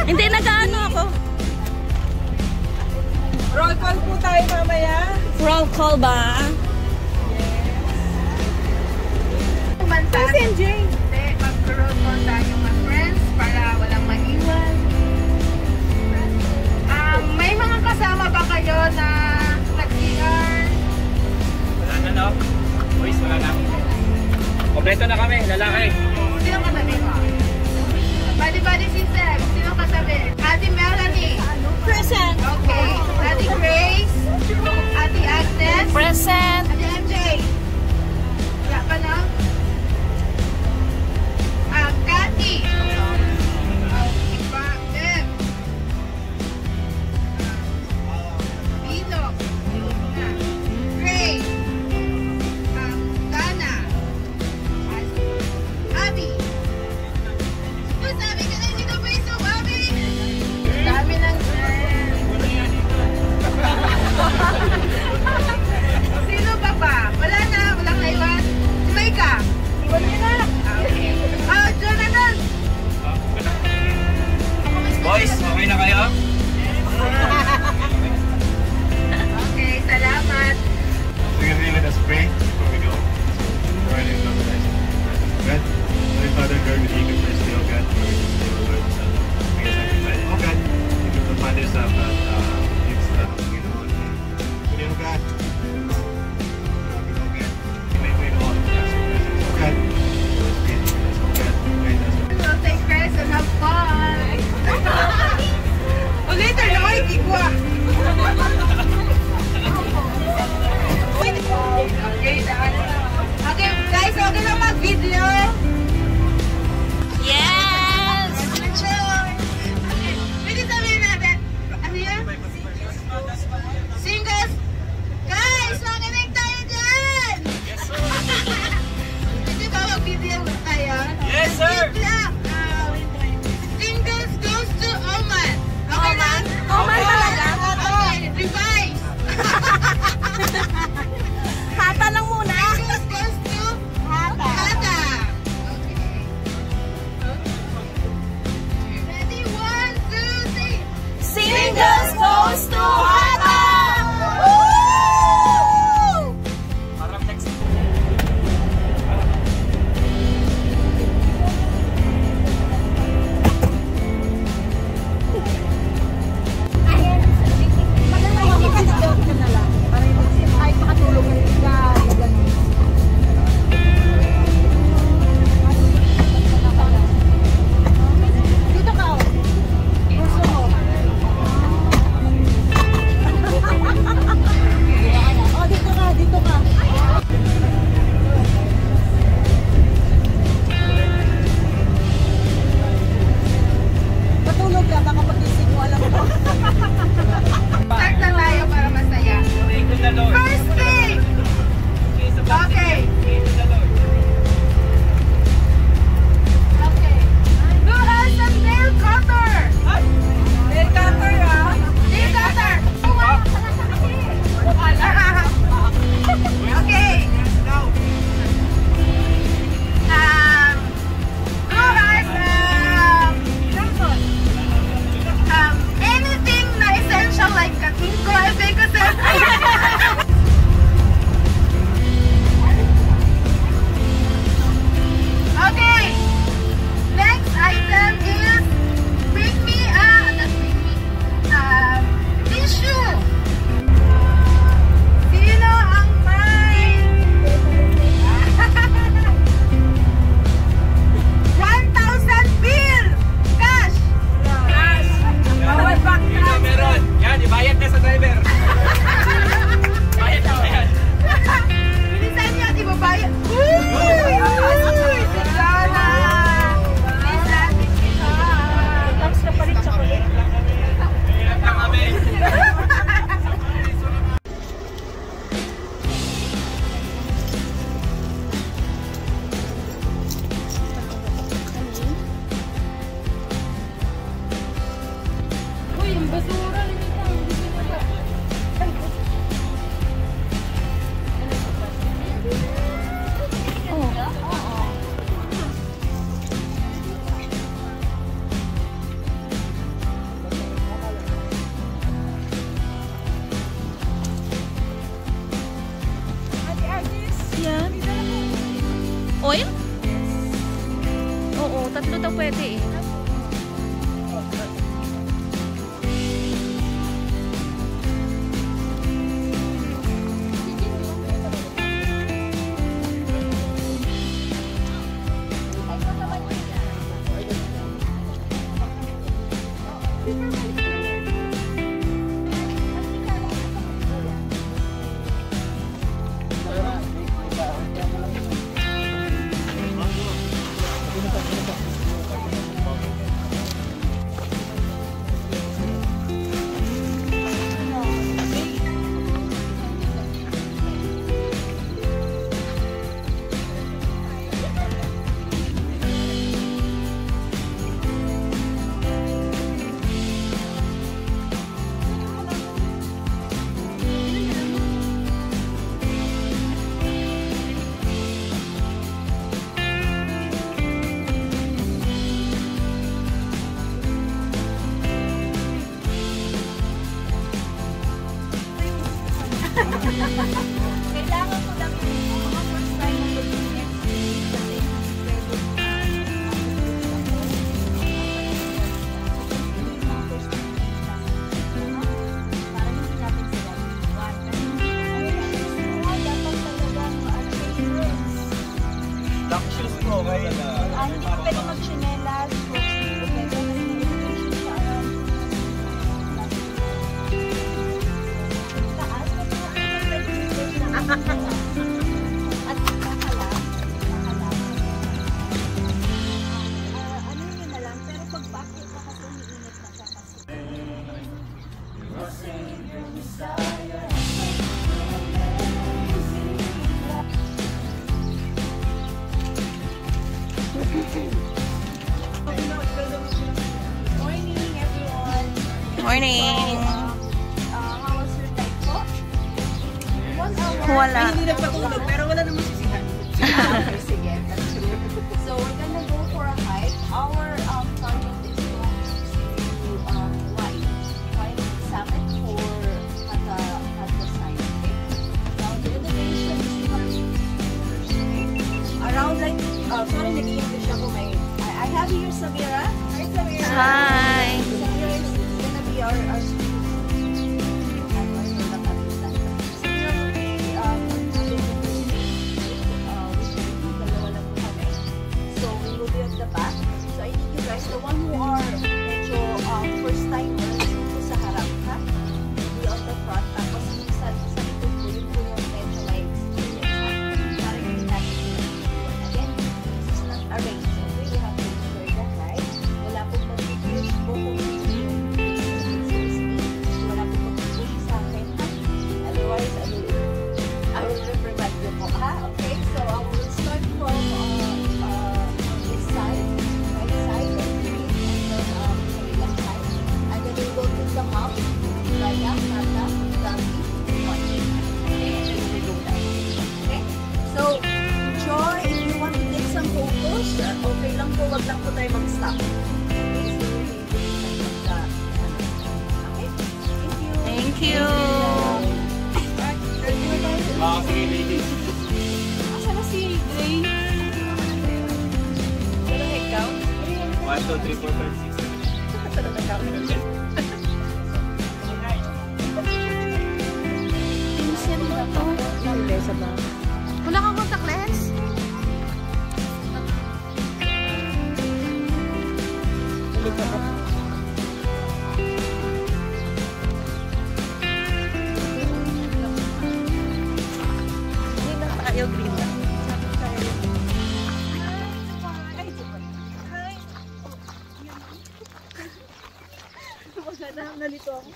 Hindi, nag-ano ako. Roll call po tayo mamaya. Roll call ba? Yes. MJ. Hindi, mag-roll call tayo mga friends para walang maiwan. May mga kasama ba kayo na nag-CR? Wala na, no? Boys, wala na. Kompleto na kami, lalaki. Sino katabi mo? Body sister, sino katabi? Ate Melanie. Present. Okay. Ate Grace. Ate Agnes. Present. Ate MJ. Wala pa na? Cathy. Beb. Vito. Grace. Dana. Abby. Sabi ka na sino ba ito, Abby? Dami ng Sino pa ba? Wala na, walang naiwan. Si Maika. Iwan niya na. Okay. Jonathan. Boys, okay na kayo? Okay, salamat. We can leave it as spray before we go. Right in the nice. Good. My father girl with eager first day, okay? Okay. The father stuff that it's you know. Okay. Okay. Wait, all. Okay. So, take rest and have fun. O later na kayo, kikwa. Okay, Oil? Oo, 3 daw pwede eh. Kailangan ko lang yung mga first time mo mag-init kasi para hindi natin sila iwan. Dapat talagang Lock shoes mo, kaya na. hindi ka pwede mag-chinelas, at nakala ano yun na lang, pero pag bakit na kasi umiinit na siya kasi morning everyone. Morning. How was your night po? 1 hour. Wala. Ay, hindi nagpatulog, pero wala namang sisihan. Okay, sige. That's true. So we're gonna go for a hike. Our target is going to White Summit for at the site. Okay? Now the elevation is around like sorry, nag-i-English ako may I have here Samira. Hi Samira. Hi. Samira is gonna be our the back. So I need you guys, the one who are medyo first timers, dito sa harap ha. Be on the front. Tapos yung sa likod po, yun po yung medyo may experience ha. Para hindi natin yun. Again, this is not a race. Okay, you have to enjoy the ride. Wala pong mag-push po kung wala pong mag-push sa akin ha. Otherwise, I will reprimand you po ha. Okay, so I will start from side, right side, and then left side. And then we go to the mouth, Raya, Nata, Dami, Mochi. Okay, and then we go down. Okay? So, enjoy. If you want to take some photos, okay lang po, wag lang po tayo mag-stop. Okay, so we will take some okay? Thank you. Thank you. Sige, ladies. Asa na si Gray? 1, 2, 3, 4, 5, 6, 7. Wala kang contact lens? Hindi na tayo green lang. Nalito ako.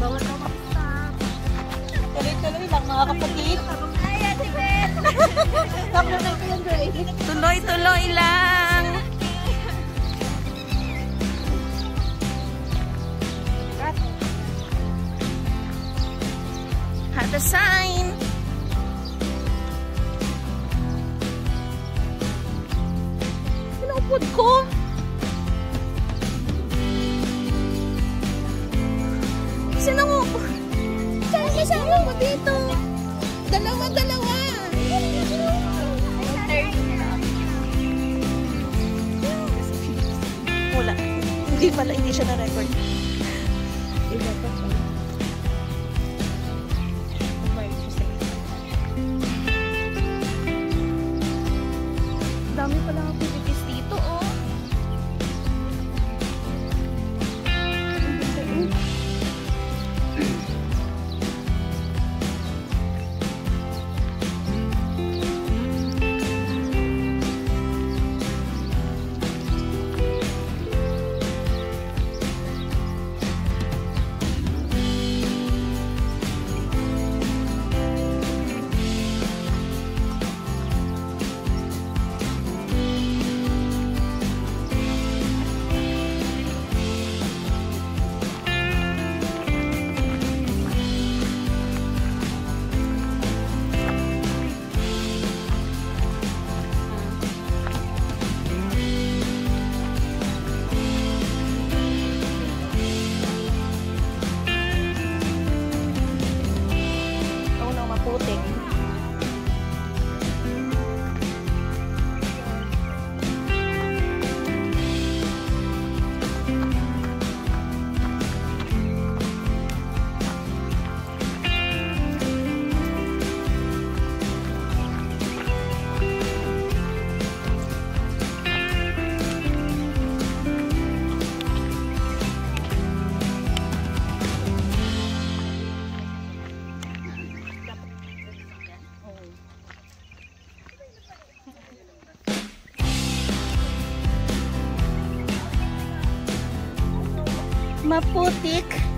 Bawal ka mag-stop. Tuloy-tuloy lang mga kapatid. Ay, Ate Beth! Stop na lang yung Gray. Tuloy-tuloy lang. Had a sign. Pinupod ko. Sinangupo. kasama mo dito? Dalawa. Wala. Hindi siya na-record. Iba pa siya. Dami pala activities dito, oh. Putik. Maputik.